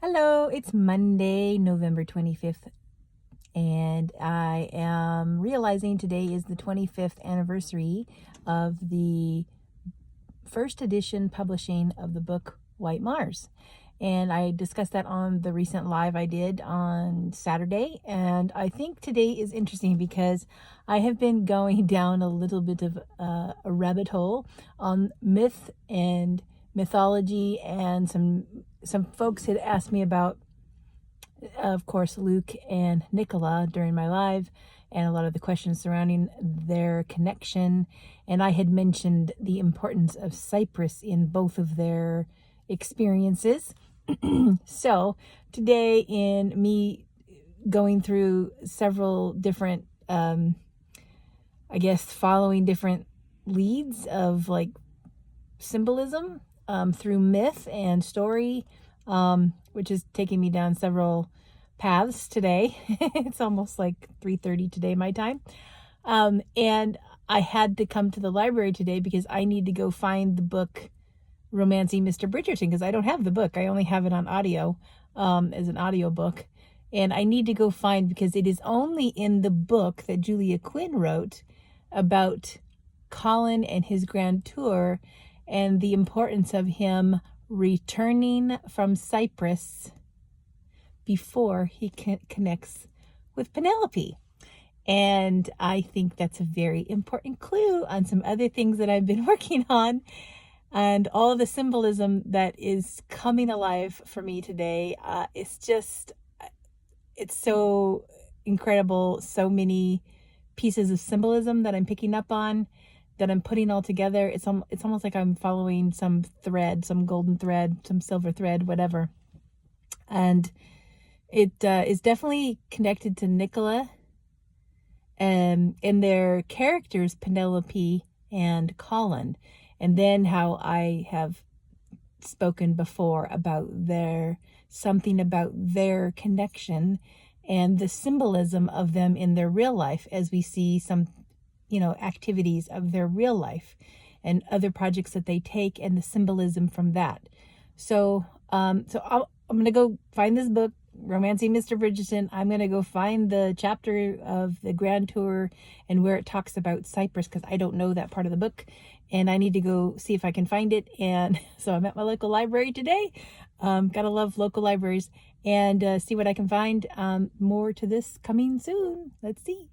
Hello, it's Monday, November 25th, and I am realizing today is the 25th anniversary of the first edition publishing of the book White Mars. And I discussed that on the recent live I did on Saturday. And I think today is interesting because I have been going down a little bit of a rabbit hole on myth and mythology, and some folks had asked me about, of course, Luke and Nicola during my live, and a lot of the questions surrounding their connection. And I had mentioned the importance of Cyprus in both of their experiences. So today, in me going through several different, following different leads of like symbolism through myth and story, which is taking me down several paths today. It's almost like 3:30 today, my time. And I had to come to the library today because I need to go find the book Romancing Mr. Bridgerton, because I don't have the book. I only have it on audio, as an audio book. And I need to go find, because it is only in the book that Julia Quinn wrote about Colin and his grand tour and the importance of him returning from Cyprus before he connects with Penelope. And I think that's a very important clue on some other things that I've been working on, and all the symbolism that is coming alive for me today. It's so incredible. So many pieces of symbolism that I'm picking up on, that I'm putting all together. It's almost like I'm following some thread, some golden thread, some silver thread, whatever. And it is definitely connected to Nicola and their characters, Penelope and Colin. And then how I have spoken before about something about their connection and the symbolism of them in their real life, as we see some, activities of their real life and other projects that they take, and the symbolism from that. So, I'm going to go find this book, Romancing Mr. Bridgerton. I'm going to go find the chapter of the Grand Tour and where it talks about Cyprus, because I don't know that part of the book, and I need to go see if I can find it. And so I'm at my local library today. Gotta love local libraries, and see what I can find. More to this coming soon. Let's see.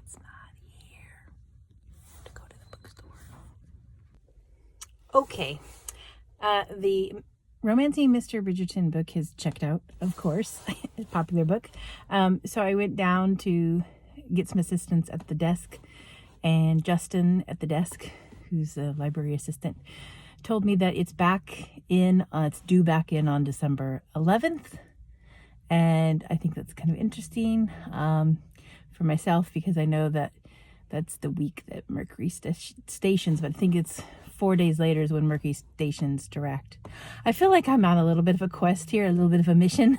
It's not here. I have to go to the bookstore. Okay. The Romancing Mr. Bridgerton book is checked out, of course. A popular book. So I went down to get some assistance at the desk, and Justin at the desk, who's a library assistant, told me that it's due back in on December 11th. And I think that's kind of interesting for myself, because I know that that's the week that Mercury stations, but I think it's 4 days later is when Mercury stations direct. I feel like I'm on a little bit of a quest here, a little bit of a mission.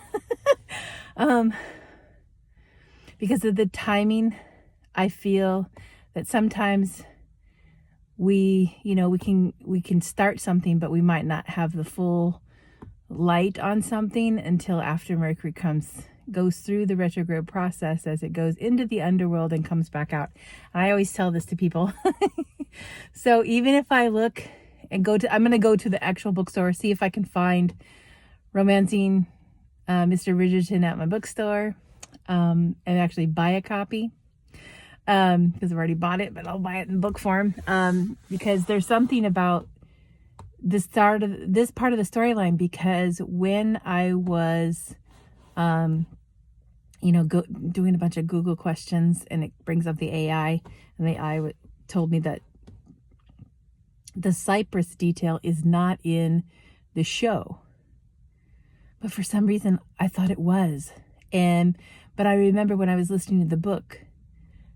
Because of the timing. I feel that sometimes we can start something, but we might not have the full light on something until after Mercury goes through the retrograde process, as it goes into the underworld and comes back out. And I always tell this to people. So even if I look and I'm going to go to the actual bookstore, see if I can find Romancing Mr. Bridgerton at my bookstore, and actually buy a copy, because I've already bought it, but I'll buy it in book form, because there's something about this part of the storyline, because when I was, doing a bunch of Google questions, and it brings up the AI, and the AI told me that the Cyprus detail is not in the show. But for some reason, I thought it was. But I remember when I was listening to the book,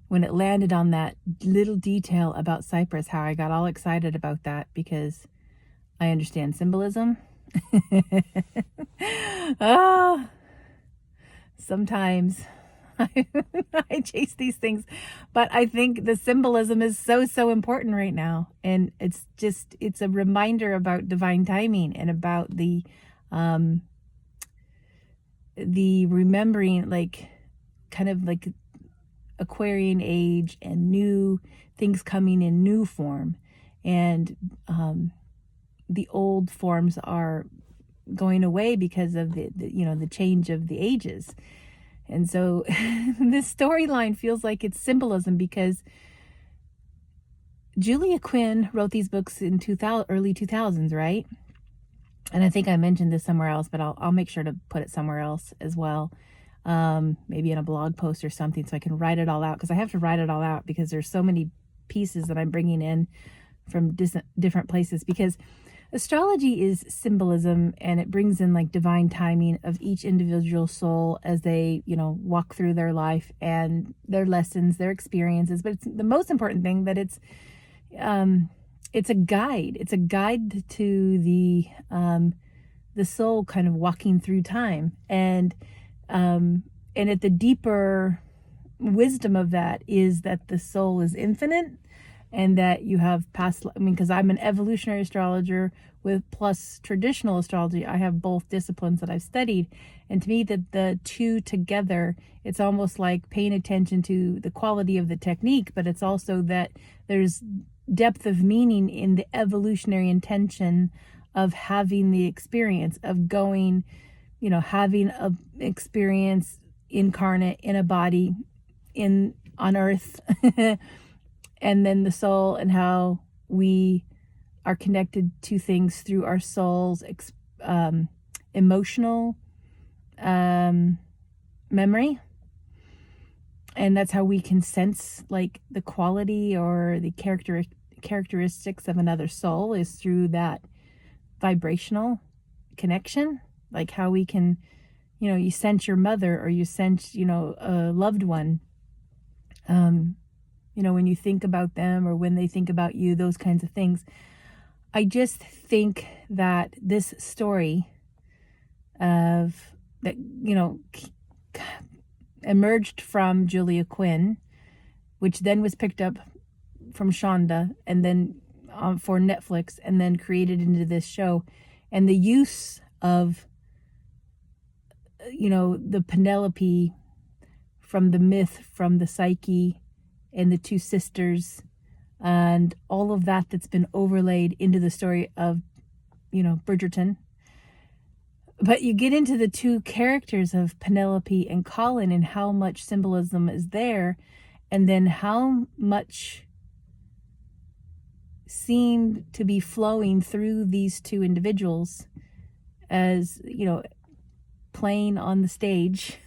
when it landed on that little detail about Cyprus, how I got all excited about that because I understand symbolism. Sometimes I chase these things, but I think the symbolism is so important right now. And it's a reminder about divine timing and about the remembering, like, kind of like Aquarian age and new things coming in new form. And the old forms are going away because of the change of the ages. And so this storyline feels like it's symbolism, because Julia Quinn wrote these books in early 2000s, right? And I think I mentioned this somewhere else, but I'll make sure to put it somewhere else as well. Maybe in a blog post or something, so I can write it all out, because I have to write it all out because there's so many pieces that I'm bringing in from different places, because astrology is symbolism, and it brings in like divine timing of each individual soul as they, walk through their life and their lessons, their experiences. But it's the most important thing that it's a guide. It's a guide to the soul kind of walking through time. And at the deeper wisdom of that is that the soul is infinite, and that you have past, because I'm an evolutionary astrologer with plus traditional astrology. I have both disciplines that I've studied. And to me, the two together, it's almost like paying attention to the quality of the technique, but it's also that there's depth of meaning in the evolutionary intention of having the experience of going, having an experience incarnate in a body on earth. And then the soul, and how we are connected to things through our soul's emotional memory. And that's how we can sense like the quality or the characteristics of another soul, is through that vibrational connection. Like how we can, you sense your mother, or you sense, a loved one. When you think about them, or when they think about you, those kinds of things. I just think that this story emerged from Julia Quinn, which then was picked up from Shonda, and then for Netflix, and then created into this show. And the use of, the Penelope from the myth, from the psyche, and the two sisters, and all of that's been overlaid into the story of, Bridgerton. But you get into the two characters of Penelope and Colin, and how much symbolism is there, and then how much seemed to be flowing through these two individuals as, playing on the stage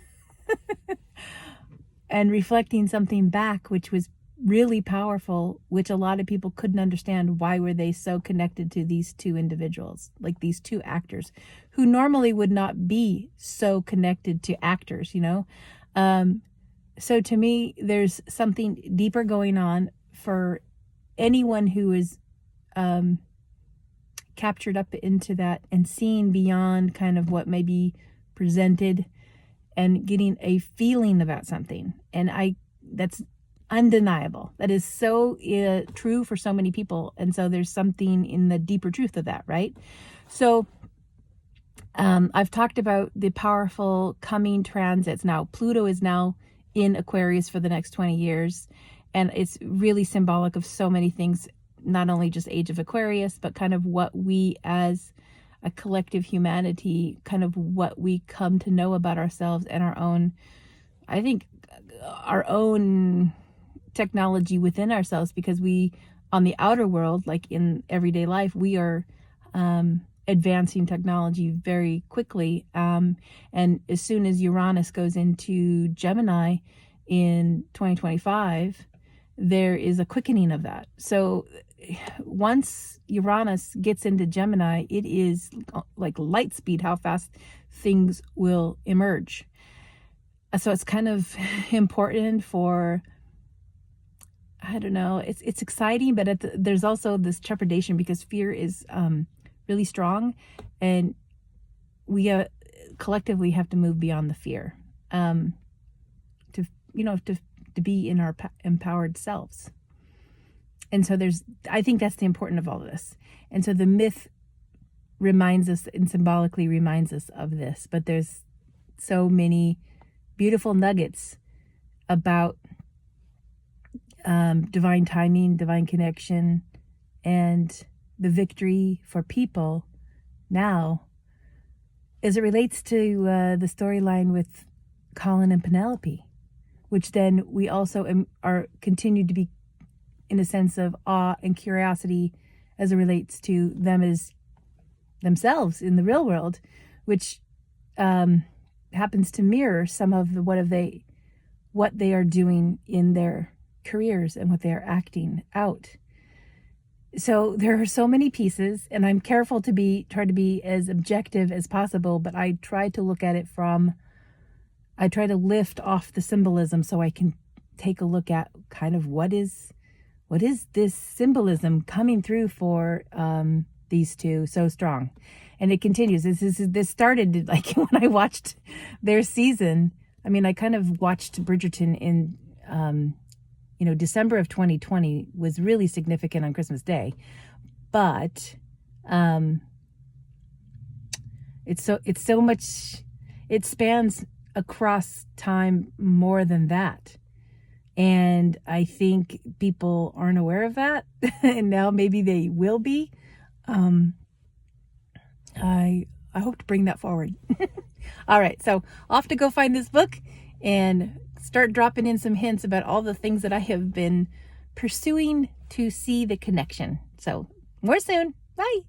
and reflecting something back, which was really powerful, which a lot of people couldn't understand. Why were they so connected to these two individuals, like these two actors who normally would not be so connected to actors, So to me, there's something deeper going on for anyone who is captured up into that and seeing beyond kind of what may be presented, and getting a feeling about something. And that's undeniable. That is so true for so many people. And so there's something in the deeper truth of that, right? So I've talked about the powerful coming transits. Now, Pluto is now in Aquarius for the next 20 years. And it's really symbolic of so many things, not only just age of Aquarius, but kind of what we as a collective humanity, kind of what we come to know about ourselves and our own, I think, our own technology within ourselves, because we, on the outer world, like in everyday life, we are advancing technology very quickly. And as soon as Uranus goes into Gemini in 2025, there is a quickening of that. So once Uranus gets into Gemini, it is like light speed how fast things will emerge. So it's kind of important for, I don't know, it's exciting, but there's also this trepidation because fear is really strong, and we collectively have to move beyond the fear to be in our empowered selves. And so I think that's the importance of all of this. And so the myth reminds us and symbolically reminds us of this, but there's so many beautiful nuggets about divine timing, divine connection, and the victory for people now as it relates to the storyline with Colin and Penelope, which then we also are continued to be in a sense of awe and curiosity as it relates to them as themselves in the real world, which happens to mirror some of what they are doing in their careers and what they are acting out. So there are so many pieces, and I'm careful to try to be as objective as possible, but I try to look at it I try to lift off the symbolism so I can take a look at kind of what is this symbolism coming through for these two so strong. And it continues. This started like when I watched their season. I mean, I kind of watched Bridgerton in December of 2020 was really significant on Christmas Day, but it's so much. It spans across time more than that. And I think people aren't aware of that. And now maybe they will be. I hope to bring that forward. All right. So off to go find this book and start dropping in some hints about all the things that I have been pursuing to see the connection. So more soon. Bye.